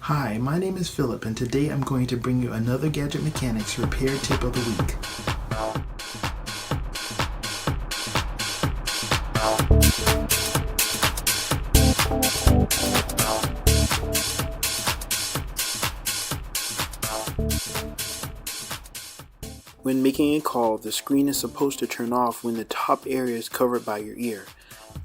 Hi, my name is Philip, and today I'm going to bring you another Gadget Mechanics repair tip of the week. When making a call, the screen is supposed to turn off when the top area is covered by your ear.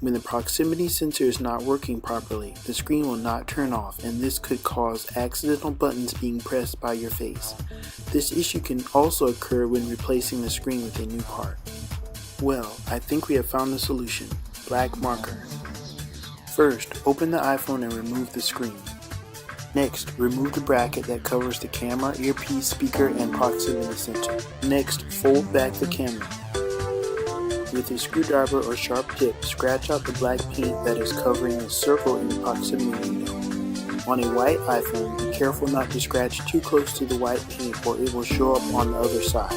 When the proximity sensor is not working properly, the screen will not turn off, and this could cause accidental buttons being pressed by your face. This issue can also occur when replacing the screen with a new part. Well, I think we have found the solution: black marker. First, open the iPhone and remove the screen. Next, remove the bracket that covers the camera, earpiece, speaker, and proximity sensor. Next, fold back the camera. With a screwdriver or sharp tip, scratch out the black paint that is covering a circle in the proximity window. On a white iPhone, be careful not to scratch too close to the white paint or it will show up on the other side.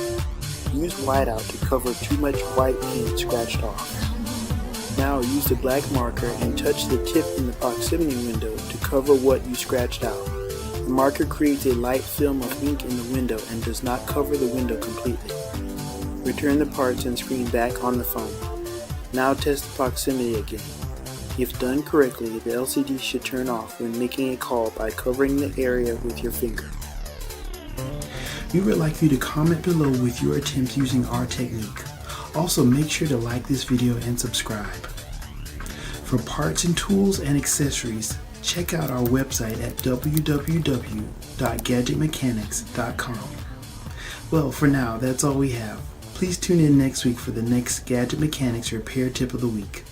Use whiteout to cover too much white paint scratched off. Now use the black marker and touch the tip in the proximity window to cover what you scratched out. The marker creates a light film of ink in the window and does not cover the window completely. Return the parts and screen back on the phone. Now test the proximity again. If done correctly, the LCD should turn off when making a call by covering the area with your finger. We would like you to comment below with your attempts using our technique. Also, make sure to like this video and subscribe. For parts and tools and accessories, check out our website at www.gadgetmechanics.com. Well, for now, that's all we have. Please tune in next week for the next Gadget Mechanics repair tip of the week.